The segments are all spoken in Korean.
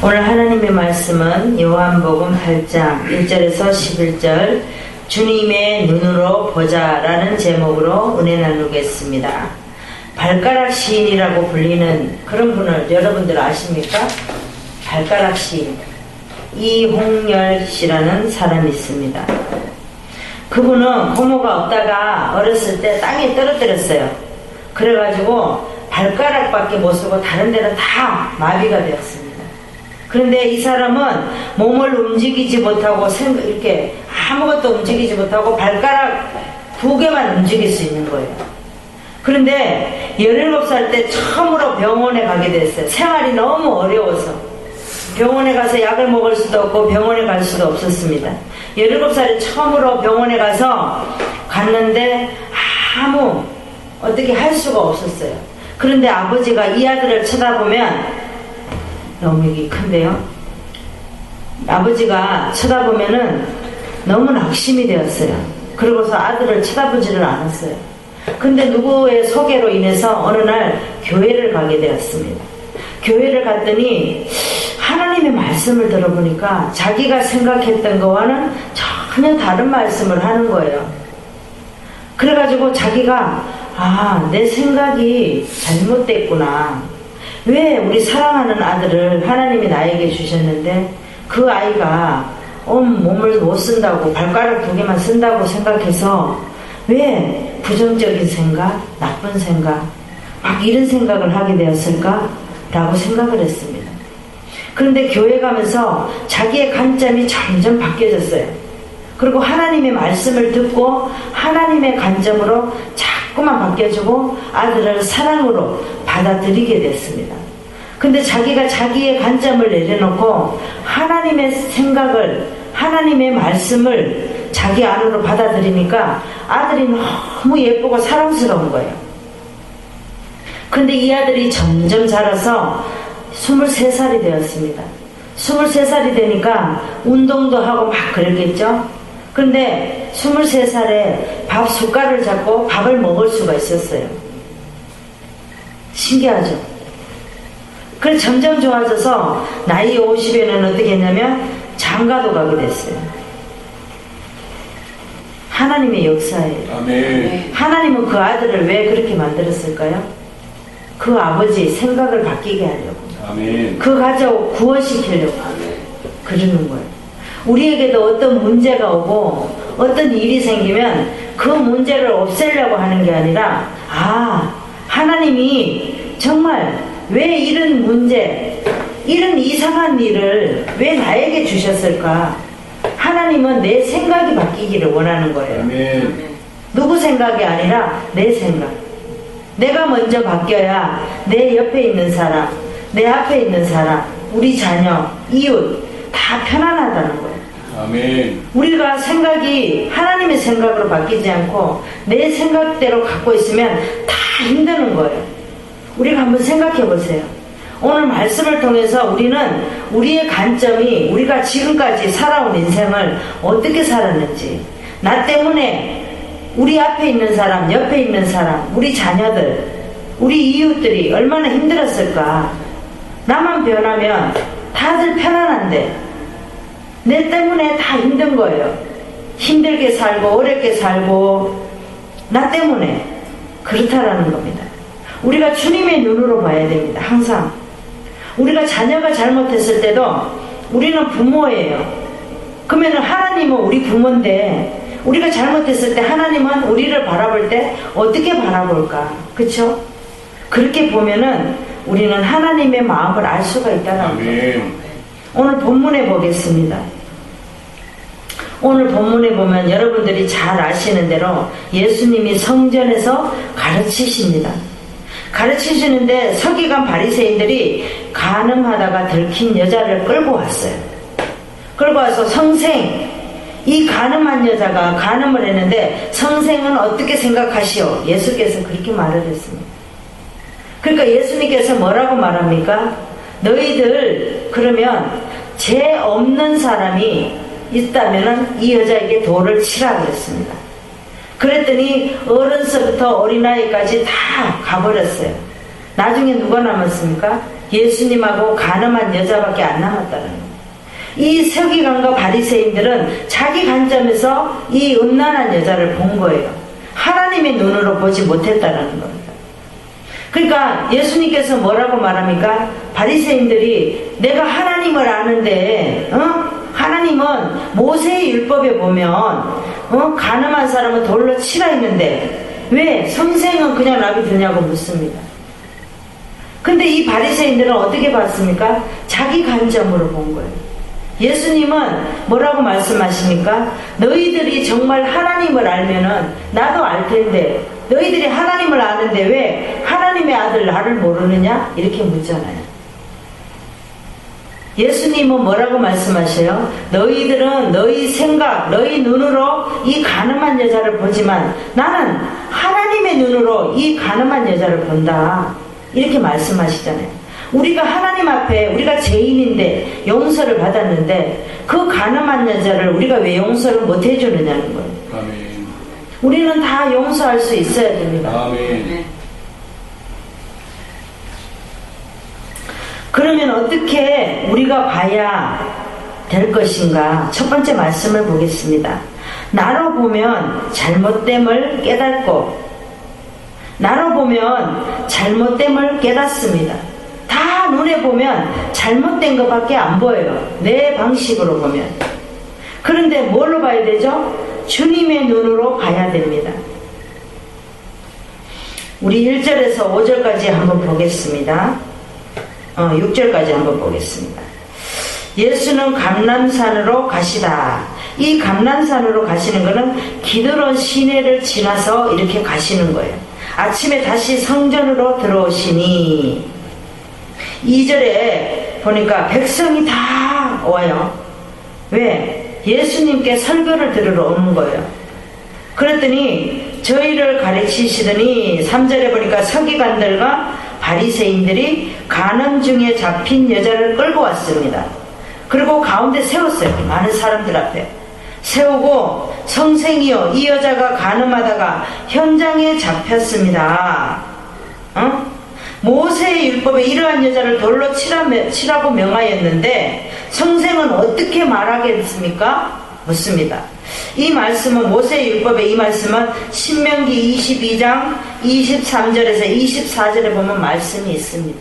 오늘 하나님의 말씀은 요한복음 8장 1절에서 11절 주님의 눈으로 보자 라는 제목으로 은혜 나누겠습니다. 발가락 시인이라고 불리는 그런 분을 여러분들 아십니까? 발가락 시인 이홍열 씨라는 사람이 있습니다. 그분은 고모가 없다가 어렸을 때 땅에 떨어뜨렸어요. 그래가지고 발가락밖에 못 쓰고 다른 데는 다 마비가 되었습니다. 그런데 이 사람은 몸을 움직이지 못하고 이렇게 아무것도 움직이지 못하고 발가락 2개만 움직일 수 있는 거예요. 그런데 17살 때 처음으로 병원에 가게 됐어요. 생활이 너무 어려워서 병원에 가서 약을 먹을 수도 없고 병원에 갈 수도 없었습니다. 17살에 처음으로 병원에 가서 갔는데 아무 어떻게 할 수가 없었어요. 그런데 아버지가 이 아들을 쳐다보면 너무 이게 큰데요. 아버지가 쳐다보면은 너무 낙심이 되었어요. 그러고서 아들을 쳐다보지를 않았어요. 근데 누구의 소개로 인해서 어느 날 교회를 가게 되었습니다. 교회를 갔더니 하나님의 말씀을 들어보니까 자기가 생각했던 거와는 전혀 다른 말씀을 하는 거예요. 그래가지고 자기가 내 생각이 잘못됐구나. 왜 우리 사랑하는 아들을 하나님이 나에게 주셨는데 그 아이가 온 몸을 못 쓴다고 발가락 2개만 쓴다고 생각해서 왜 부정적인 생각, 나쁜 생각 막 이런 생각을 하게 되었을까? 라고 생각을 했습니다. 그런데 교회 가면서 자기의 관점이 점점 바뀌어졌어요. 그리고 하나님의 말씀을 듣고 하나님의 관점으로 자꾸만 바뀌어지고 아들을 사랑으로 받아들이게 됐습니다. 근데 자기가 자기의 관점을 내려놓고 하나님의 생각을, 하나님의 말씀을 자기 안으로 받아들이니까 아들이 너무 예쁘고 사랑스러운 거예요. 근데 이 아들이 점점 자라서 23살이 되었습니다. 23살이 되니까 운동도 하고 막 그랬겠죠? 근데 23살에 밥 숟갈을 잡고 밥을 먹을 수가 있었어요. 신기하죠? 그래서 점점 좋아져서 나이 50에는 어떻게 했냐면 장가도 가게 됐어요. 하나님의 역사예요. 아멘. 하나님은 그 아들을 왜 그렇게 만들었을까요? 그 아버지 생각을 바뀌게 하려고. 아멘. 그 가족 구원시키려고 그러는 거예요. 우리에게도 어떤 문제가 오고 어떤 일이 생기면 그 문제를 없애려고 하는 게 아니라 하나님이 정말 왜 이런 문제, 이런 이상한 일을 왜 나에게 주셨을까? 하나님은 내 생각이 바뀌기를 원하는 거예요. 아멘. 누구 생각이 아니라 내 생각. 내가 먼저 바뀌어야 내 옆에 있는 사람, 내 앞에 있는 사람, 우리 자녀, 이웃 다 편안하다는 거예요. 아멘. 우리가 생각이 하나님의 생각으로 바뀌지 않고 내 생각대로 갖고 있으면 다 힘드는 거예요. 우리가 한번 생각해 보세요. 오늘 말씀을 통해서 우리는 우리의 관점이 우리가 지금까지 살아온 인생을 어떻게 살았는지, 나 때문에 우리 앞에 있는 사람, 옆에 있는 사람, 우리 자녀들, 우리 이웃들이 얼마나 힘들었을까. 나만 변하면 다들 편안한데 내 때문에 다 힘든 거예요. 힘들게 살고 어렵게 살고 나 때문에 그렇다라는 겁니다. 우리가 주님의 눈으로 봐야 됩니다. 항상 우리가 자녀가 잘못했을 때도 우리는 부모예요. 그러면 하나님은 우리 부모인데 우리가 잘못했을 때 하나님은 우리를 바라볼 때 어떻게 바라볼까? 그쵸? 그렇게 보면은 우리는 하나님의 마음을 알 수가 있다는 거예요. 오늘 본문에 보겠습니다. 오늘 본문에 보면 여러분들이 잘 아시는 대로 예수님이 성전에서 가르치십니다. 가르치시는데 서기관 바리새인들이 간음하다가 들킨 여자를 끌고 왔어요. 끌고 와서 성생, 이 간음한 여자가 간음을 했는데 성생은 어떻게 생각하시오? 예수께서 그렇게 말을 했습니다. 그러니까 예수님께서 뭐라고 말합니까? 너희들 그러면 죄 없는 사람이 있다면 이 여자에게 돌을 치라 그랬습니다. 그랬더니 어른서부터 어린아이까지 다 가버렸어요. 나중에 누가 남았습니까? 예수님하고 가늠한 여자밖에 안 남았다는 거예요. 이 서기관과 바리새인들은 자기 관점에서 이 음란한 여자를 본 거예요. 하나님의 눈으로 보지 못했다는 겁니다. 그러니까 예수님께서 뭐라고 말합니까? 바리새인들이 내가 하나님을 아는데 하나님은 모세의 율법에 보면 가늠한 사람은 돌로 치라 했는데 왜 선생은 그냥 놔두냐고 묻습니다. 근데 이 바리새인들은 어떻게 봤습니까? 자기 관점으로 본 거예요. 예수님은 뭐라고 말씀하십니까? 너희들이 정말 하나님을 알면은 나도 알 텐데 너희들이 하나님을 아는데 왜 하나님의 아들 나를 모르느냐? 이렇게 묻잖아요. 예수님은 뭐라고 말씀하셔요? 너희들은 너희 생각, 너희 눈으로 이 가늠한 여자를 보지만 나는 하나님의 눈으로 이 가늠한 여자를 본다. 이렇게 말씀하시잖아요. 우리가 하나님 앞에 우리가 죄인인데 용서를 받았는데 그 가늠한 여자를 우리가 왜 용서를 못 해주느냐는 거예요. 아멘. 우리는 다 용서할 수 있어야 됩니다. 아멘. 그러면 어떻게 우리가 봐야 될 것인가? 첫 번째 말씀을 보겠습니다. 나로 보면 잘못됨을 깨닫고 나로 보면 잘못됨을 깨닫습니다. 다 눈에 보면 잘못된 것밖에 안 보여요. 내 방식으로 보면. 그런데 뭘로 봐야 되죠? 주님의 눈으로 봐야 됩니다. 우리 1절에서 5절까지 한번 보겠습니다. 6절까지 한번 보겠습니다. 예수는 감람산으로 가시다. 이 감람산으로 가시는 것은 기드론 시내를 지나서 이렇게 가시는 거예요. 아침에 다시 성전으로 들어오시니 2절에 보니까 백성이 다 와요. 왜? 예수님께 설교를 들으러 오는 거예요. 그랬더니 저희를 가르치시더니 3절에 보니까 서기관들과 바리새인들이 간음 중에 잡힌 여자를 끌고 왔습니다. 그리고 가운데 세웠어요. 많은 사람들 앞에 세우고 성생이요 이 여자가 간음하다가 현장에 잡혔습니다. 모세의 율법에 이러한 여자를 돌로 치라고 명하였는데 성생은 어떻게 말하겠습니까? 묻습니다. 이 말씀은 모세의 율법의 이 말씀은 신명기 22장 23절에서 24절에 보면 말씀이 있습니다.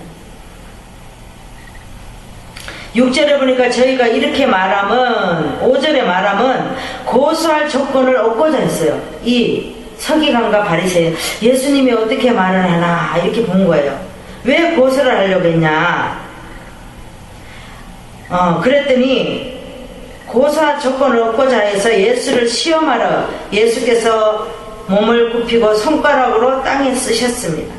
6절에 보니까 저희가 이렇게 말하면 5절에 말하면 고소할 조건을 얻고자 했어요. 이 서기관과 바리새인 예수님이 어떻게 말을 하나 이렇게 본 거예요. 왜 고소를 하려고 했냐? 그랬더니 고소할 조건을 얻고자 해서 예수를 시험하러 예수께서 몸을 굽히고 손가락으로 땅에 쓰셨습니다.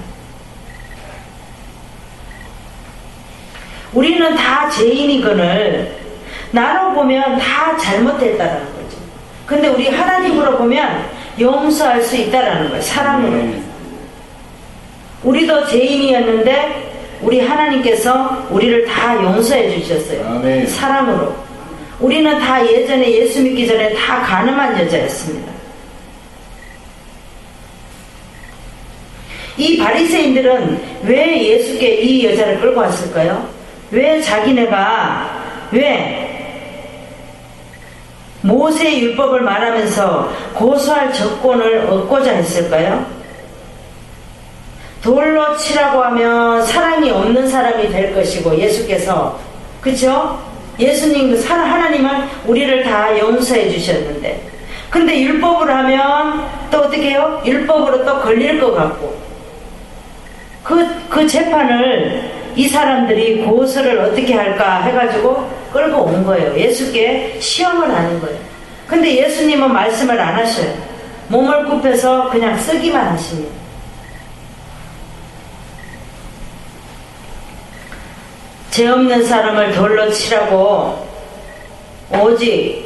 우리는 다 죄인이거늘 나로 보면 다 잘못했다라는 거죠. 근데 우리 하나님으로 보면 용서할 수 있다라는 거예요. 사랑으로. 우리도 죄인이었는데 우리 하나님께서 우리를 다 용서해 주셨어요. 아멘. 사랑으로. 우리는 다 예전에 예수 믿기 전에 다 간음한 여자였습니다. 이 바리새인들은 왜 예수께 이 여자를 끌고 왔을까요? 왜 자기네가 모세의 율법을 말하면서 고소할 조건을 얻고자 했을까요? 돌로 치라고 하면 사랑이 없는 사람이 될 것이고 예수께서 그쵸? 예수님 하나님은 우리를 다 용서해 주셨는데 근데 율법으로 하면 또 어떻게 해요? 율법으로 또 걸릴 것 같고 그 재판을 이 사람들이 고소를 어떻게 할까 해가지고 끌고 온 거예요. 예수께 시험을 하는 거예요. 근데 예수님은 말씀을 안 하셔요. 몸을 굽혀서 그냥 쓰기만 하십니다. 죄 없는 사람을 돌로 치라고 오직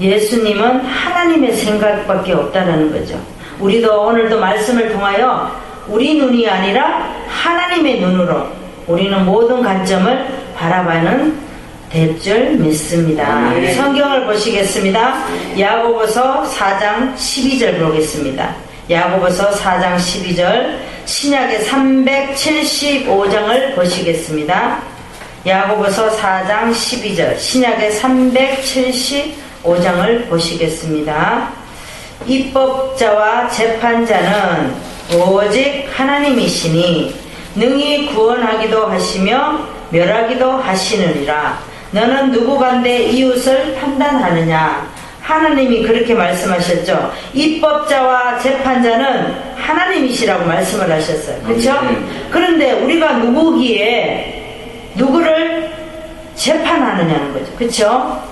예수님은 하나님의 생각밖에 없다는 거죠. 우리도 오늘도 말씀을 통하여 우리 눈이 아니라 하나님의 눈으로 우리는 모든 관점을 바라봐는 될 줄 믿습니다. 성경을 보시겠습니다. 야고보서 4장 12절 보겠습니다. 야고보서 4장 12절, 신약의 375장을 보시겠습니다. 야고보서 4장 12절, 신약의 375장을 보시겠습니다. 입법자와 재판자는 오직 하나님이시니 능히 구원하기도 하시며 멸하기도 하시느니라. 너는 누구간데 이웃을 판단하느냐? 하나님이 그렇게 말씀하셨죠. 입법자와 재판자는 하나님이시라고 말씀을 하셨어요. 그렇죠? 그런데 우리가 누구기에 누구를 재판하느냐는 거죠. 그렇죠?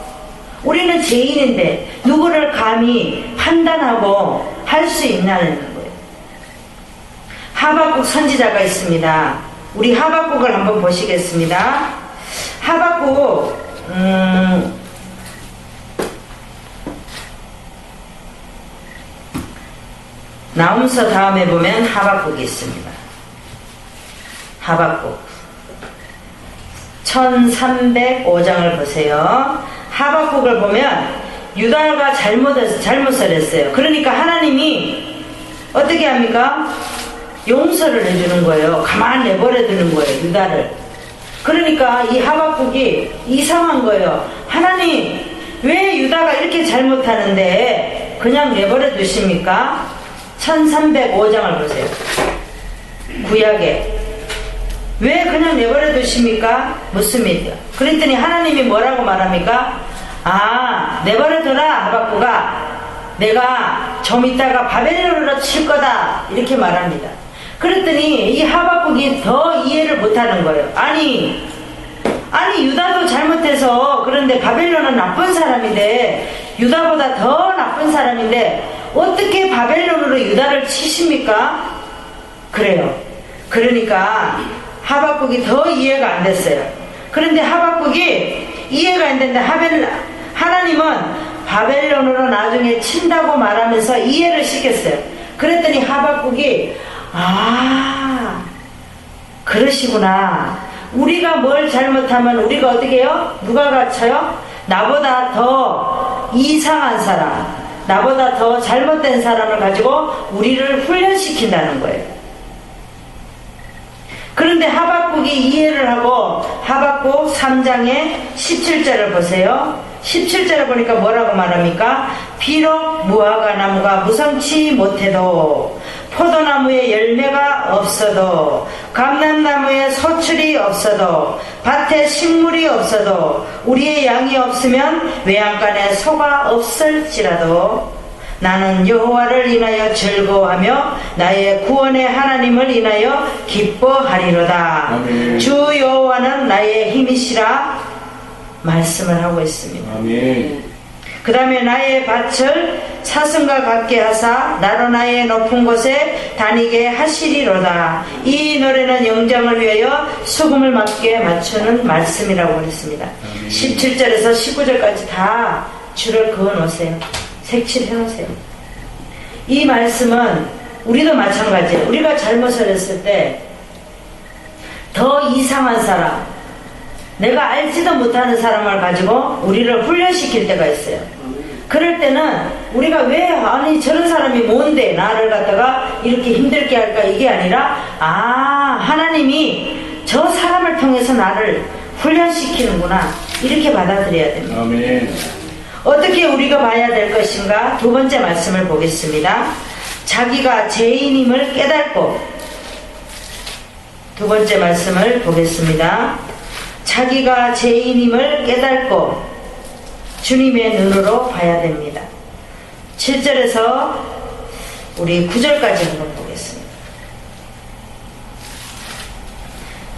우리는 죄인인데 누구를 감히 판단하고 할 수 있냐는 거예요. 하박국 선지자가 있습니다. 우리 하박국을 한번 보시겠습니다. 하박국 나훔서 다음에 보면 하박국이 있습니다. 하박국 1305장을 보세요. 하박국을 보면 유다가 잘못을 했어요. 그러니까 하나님이 어떻게 합니까? 용서를 해주는 거예요. 가만 내버려 두는 거예요. 유다를. 그러니까 이 하박국이 이상한 거예요. 하나님 왜 유다가 이렇게 잘못하는데 그냥 내버려 두십니까? 1305장을 보세요. 구약에 왜 그냥 내버려 두십니까? 묻습니다. 그랬더니 하나님이 뭐라고 말합니까? 아, 내버려 둬라 하박국아, 내가 좀 이따가 바벨론으로 칠 거다, 이렇게 말합니다. 그랬더니 이 하박국이 더 이해를 못하는 거예요. 아니 유다도 잘못해서 그런데 바벨론은 나쁜 사람인데, 유다보다 더 나쁜 사람인데 어떻게 바벨론으로 유다를 치십니까? 그래요. 그러니까 하박국이 더 이해가 안 됐어요. 그런데 하박국이 이해가 안 되는데 하나님은 바벨론으로 나중에 친다고 말하면서 이해를 시켰어요. 그랬더니 하박국이 아, 그러시구나. 우리가 뭘 잘못하면 우리가 어떻게 해요? 누가 갇혀요? 나보다 더 이상한 사람, 나보다 더 잘못된 사람을 가지고 우리를 훈련시킨다는 거예요. 그런데 하박국이 이해를 하고 하박국 3장의 17절을 보세요. 17절을 보니까 뭐라고 말합니까? 비록 무화과 나무가 무성치 못해도, 포도나무에 열매가 없어도, 감람나무에 소출이 없어도, 밭에 식물이 없어도, 우리의 양이 없으면 외양간에 소가 없을지라도 나는 여호와를 인하여 즐거워하며 나의 구원의 하나님을 인하여 기뻐하리로다. 아멘. 주 여호와는 나의 힘이시라 말씀을 하고 있습니다. 그 다음에 나의 밭을 사슴과 같게 하사 나로 나의 높은 곳에 다니게 하시리로다. 이 노래는 영장을 위하여 수금을 맞게 맞추는 말씀이라고 했습니다. 17절에서 19절까지 다 줄을 그어 놓으세요. 색칠해 놓으세요. 이 말씀은 우리도 마찬가지예요. 우리가 잘못을 했을 때 더 이상한 사람, 내가 알지도 못하는 사람을 가지고 우리를 훈련시킬 때가 있어요. 그럴 때는 우리가 왜 아니 저런 사람이 뭔데 나를 갖다가 이렇게 힘들게 할까, 이게 아니라 아, 하나님이 저 사람을 통해서 나를 훈련시키는구나, 이렇게 받아들여야 됩니다. 아멘. 어떻게 우리가 봐야 될 것인가? 두 번째 말씀을 보겠습니다. 자기가 죄인임을 깨닫고, 두 번째 말씀을 보겠습니다. 자기가 죄인임을 깨닫고 주님의 눈으로 봐야 됩니다. 7절에서 우리 9절까지 한번 보겠습니다.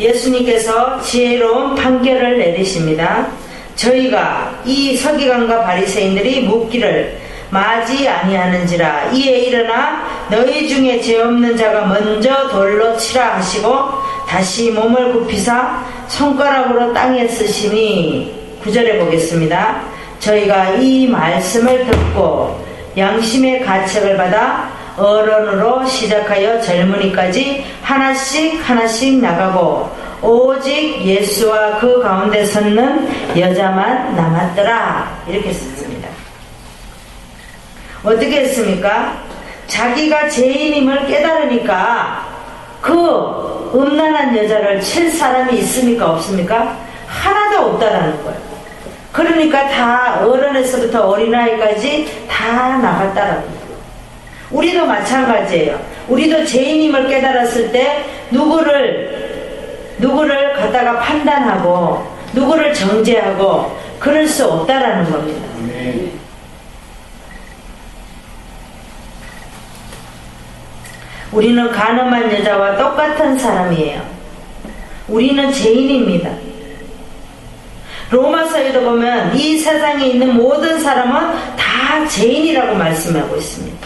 예수님께서 지혜로운 판결을 내리십니다. 저희가 이 서기관과 바리새인들이 묻기를 마지 아니하는지라. 이에 일어나 너희 중에 죄 없는 자가 먼저 돌로 치라 하시고 다시 몸을 굽히사 손가락으로 땅에 쓰시니. 9절에 보겠습니다. 저희가 이 말씀을 듣고 양심의 가책을 받아 어른으로 시작하여 젊은이까지 하나씩 나가고 오직 예수와 그 가운데 섰는 여자만 남았더라. 이렇게 썼습니다. 어떻게 했습니까? 자기가 죄인임을 깨달으니까 그 음란한 여자를 칠 사람이 있습니까? 없습니까? 하나도 없다라는 거예요. 그러니까 다 어른에서부터 어린아이까지 다 나갔다라는 거예요. 우리도 마찬가지예요. 우리도 죄인임을 깨달았을 때 누구를 갖다가 판단하고 누구를 정죄하고 그럴 수 없다라는 겁니다. 우리는 간음한 여자와 똑같은 사람이에요. 우리는 죄인입니다. 로마서에도 보면 이 세상에 있는 모든 사람은 다 죄인이라고 말씀하고 있습니다.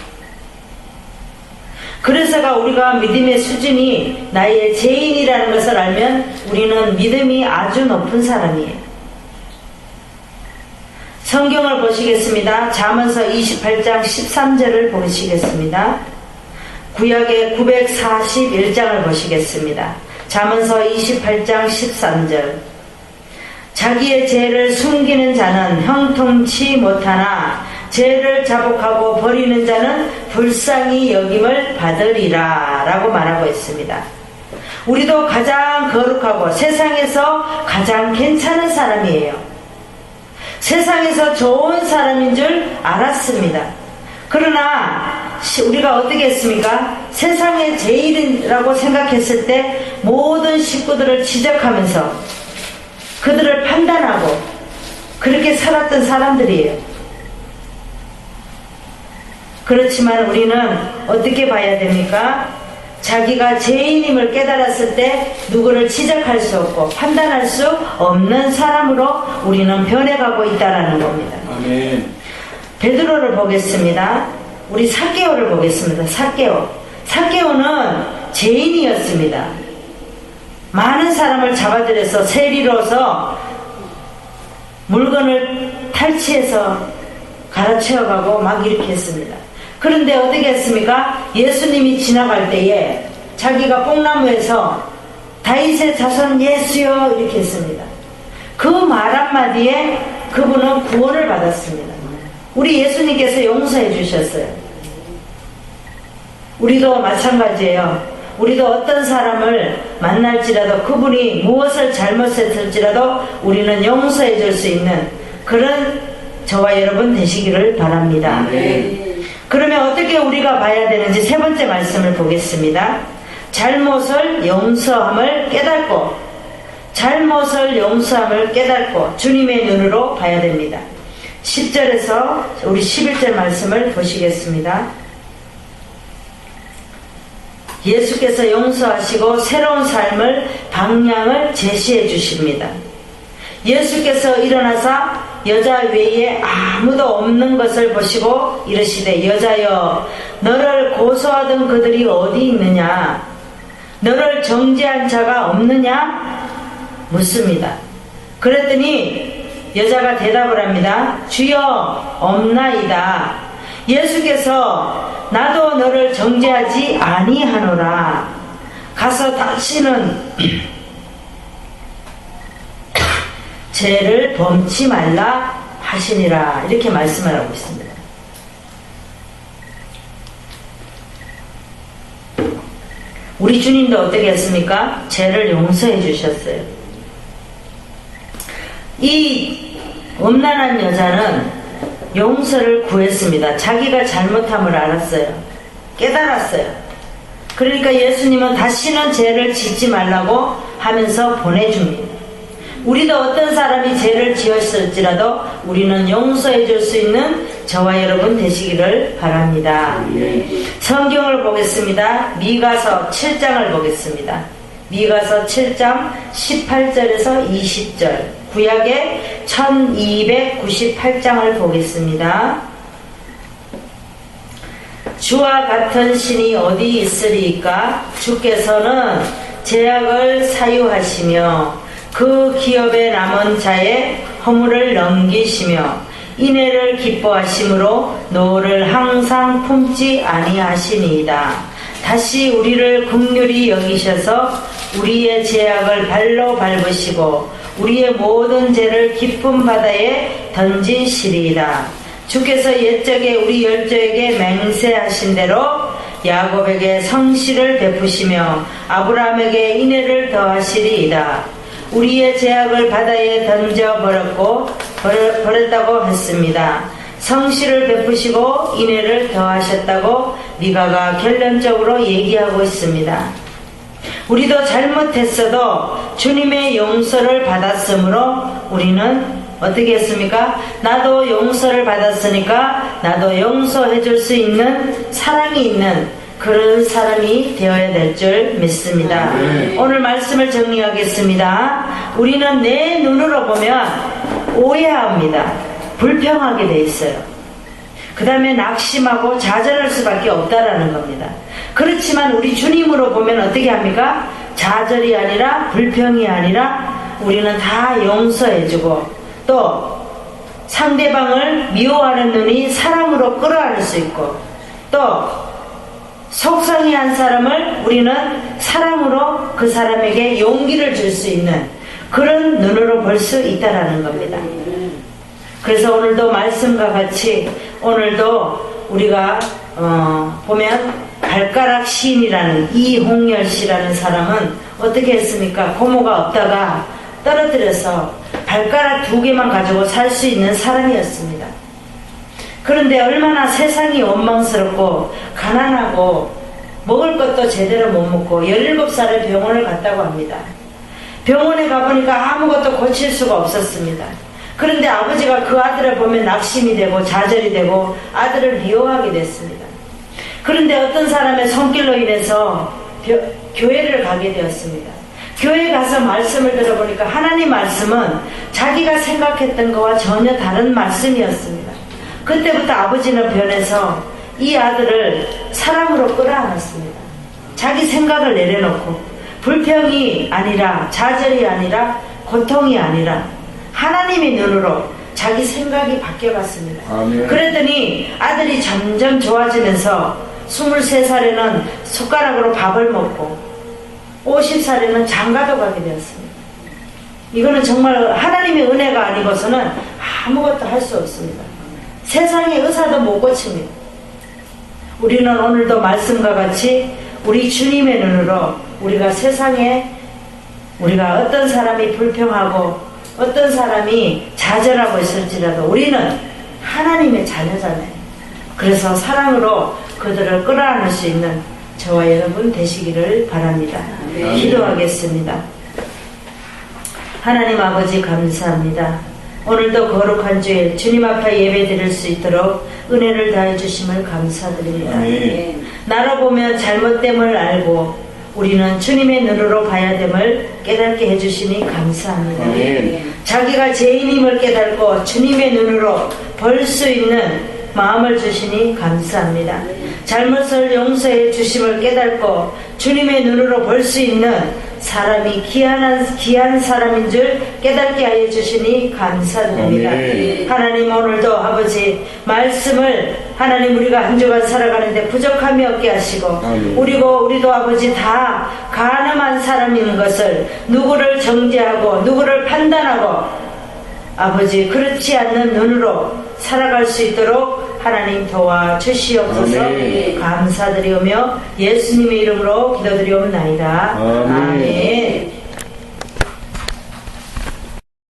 그래서가 우리가 믿음의 수준이 나의 죄인이라는 것을 알면 우리는 믿음이 아주 높은 사람이에요. 성경을 보시겠습니다. 잠언서 28장 13절을 보시겠습니다. 구약의 941장을 보시겠습니다. 잠언서 28장 13절. 자기의 죄를 숨기는 자는 형통치 못하나 죄를 자복하고 버리는 자는 불쌍히 여김을 받으리라 라고 말하고 있습니다. 우리도 가장 거룩하고 세상에서 가장 괜찮은 사람이에요. 세상에서 좋은 사람인 줄 알았습니다. 그러나 우리가 어떻게 했습니까? 세상의 죄인이라고 생각했을 때 모든 식구들을 지적하면서 그들을 판단하고 그렇게 살았던 사람들이에요. 그렇지만 우리는 어떻게 봐야 됩니까? 자기가 죄인임을 깨달았을 때 누구를 지적할 수 없고 판단할 수 없는 사람으로 우리는 변해가고 있다는 겁니다. 아멘. 베드로를 보겠습니다. 우리 삭개오를 보겠습니다. 삭개오는 죄인이었습니다. 많은 사람을 잡아들여서 세리로서 물건을 탈취해서 갈아치워가고 막 이렇게 했습니다. 그런데 어떻게 했습니까? 예수님이 지나갈 때에 자기가 뽕나무에서 다윗의 자손 예수여 이렇게 했습니다. 그 말 한마디에 그분은 구원을 받았습니다. 우리 예수님께서 용서해 주셨어요. 우리도 마찬가지예요. 우리도 어떤 사람을 만날지라도 그분이 무엇을 잘못했을지라도 우리는 용서해 줄 수 있는 그런 저와 여러분 되시기를 바랍니다. 그러면 어떻게 우리가 봐야 되는지 세 번째 말씀을 보겠습니다. 잘못을 용서함을 깨닫고 주님의 눈으로 봐야 됩니다. 10절에서 우리 11절 말씀을 보시겠습니다. 예수께서 용서하시고 새로운 삶을 방향을 제시해 주십니다. 예수께서 일어나사 여자 외에 아무도 없는 것을 보시고 이르시되 여자여 너를 고소하던 그들이 어디 있느냐? 너를 정죄한 자가 없느냐? 묻습니다. 그랬더니 여자가 대답을 합니다. 주여 없나이다. 예수께서 나도 너를 정죄하지 아니하노라. 가서 다시는 죄를 범치 말라 하시니라. 이렇게 말씀을 하고 있습니다. 우리 주님도 어떻게 했습니까? 죄를 용서해 주셨어요. 이 음란한 여자는 용서를 구했습니다. 자기가 잘못함을 알았어요. 깨달았어요. 그러니까 예수님은 다시는 죄를 짓지 말라고 하면서 보내줍니다. 우리도 어떤 사람이 죄를 지었을지라도 우리는 용서해 줄 수 있는 저와 여러분 되시기를 바랍니다. 성경을 보겠습니다. 미가서 7장을 보겠습니다. 미가서 7장 18절에서 20절 구약의 1298장을 보겠습니다. 주와 같은 신이 어디 있으리까? 주께서는 제약을 사유하시며 그 기업에 남은 자의 허물을 넘기시며 인애를 기뻐하심으로 노를 항상 품지 아니하시니이다. 다시 우리를 긍휼히 여기셔서 우리의 죄악을 발로 밟으시고 우리의 모든 죄를 깊은 바다에 던지시리이다. 주께서 옛적에 우리 열조에게 맹세하신 대로 야곱에게 성실을 베푸시며 아브라함에게 인애를 더하시리이다. 우리의 죄악을 바다에 던져버렸고 버렸다고 했습니다. 성실을 베푸시고 인애를 더하셨다고 미가가 결론적으로 얘기하고 있습니다. 우리도 잘못했어도 주님의 용서를 받았으므로 우리는 어떻게 했습니까? 나도 용서를 받았으니까 나도 용서해 줄 수 있는 사랑이 있는 그런 사람이 되어야 될 줄 믿습니다. 오늘 말씀을 정리하겠습니다. 우리는 내 눈으로 보면 오해합니다. 불평하게 돼 있어요. 그 다음에 낙심하고 좌절할 수밖에 없다라는 겁니다. 그렇지만 우리 주님으로 보면 어떻게 합니까? 좌절이 아니라 불평이 아니라 우리는 다 용서해주고 또 상대방을 미워하는 눈이 사랑으로 끌어안을 수 있고 또 속상해한 사람을 우리는 사랑으로 그 사람에게 용기를 줄 수 있는 그런 눈으로 볼 수 있다라는 겁니다. 그래서 오늘도 말씀과 같이 오늘도 우리가 보면 발가락 시인이라는 이홍열 씨라는 사람은 어떻게 했습니까? 고모가 없다가 떨어뜨려서 발가락 2개만 가지고 살 수 있는 사람이었습니다. 그런데 얼마나 세상이 원망스럽고 가난하고 먹을 것도 제대로 못 먹고 17살에 병원을 갔다고 합니다. 병원에 가보니까 아무것도 고칠 수가 없었습니다. 그런데 아버지가 그 아들을 보면 낙심이 되고 좌절이 되고 아들을 미워하게 됐습니다. 그런데 어떤 사람의 손길로 인해서 교회를 가게 되었습니다. 교회 가서 말씀을 들어보니까 하나님 말씀은 자기가 생각했던 것과 전혀 다른 말씀이었습니다. 그때부터 아버지는 변해서 이 아들을 사랑으로 끌어안았습니다. 자기 생각을 내려놓고 불평이 아니라 좌절이 아니라 고통이 아니라 하나님의 눈으로 자기 생각이 바뀌어갔습니다. 아멘. 그랬더니 아들이 점점 좋아지면서 23살에는 숟가락으로 밥을 먹고 50살에는 장가도 가게 되었습니다. 이거는 정말 하나님의 은혜가 아니고서는 아무것도 할 수 없습니다. 세상의 의사도 못 고칩니다. 우리는 오늘도 말씀과 같이 우리 주님의 눈으로 우리가 세상에 우리가 어떤 사람이 불평하고 어떤 사람이 좌절하고 있을지라도 우리는 하나님의 자녀잖아요. 그래서 사랑으로 그들을 끌어안을 수 있는 저와 여러분 되시기를 바랍니다. 네. 기도하겠습니다. 하나님 아버지 감사합니다. 오늘도 거룩한 주일 주님 앞에 예배 드릴 수 있도록 은혜를 다해 주심을 감사드립니다. 네. 나로 보면 잘못됨을 알고 우리는 주님의 눈으로 봐야 됨을 깨닫게 해주시니 감사합니다. 네. 자기가 죄인임을 깨닫고 주님의 눈으로 볼 수 있는 마음을 주시니 감사합니다. 잘못을 용서해 주심을 깨닫고 주님의 눈으로 볼 수 있는 사람이 귀한 사람인 줄 깨닫게 하여 주시니 감사드립니다. 아멘. 하나님 오늘도 아버지 말씀을 하나님 우리가 한 주간 살아가는데 부족함이 없게 하시고 아멘. 우리도 아버지 다 가늠한 사람인 것을 누구를 정죄하고 누구를 판단하고 아버지 그렇지 않는 눈으로 살아갈 수 있도록 하나님 도와주시옵소서. 아멘. 감사드리오며 예수님의 이름으로 기도드리옵나이다. 아멘. 아멘.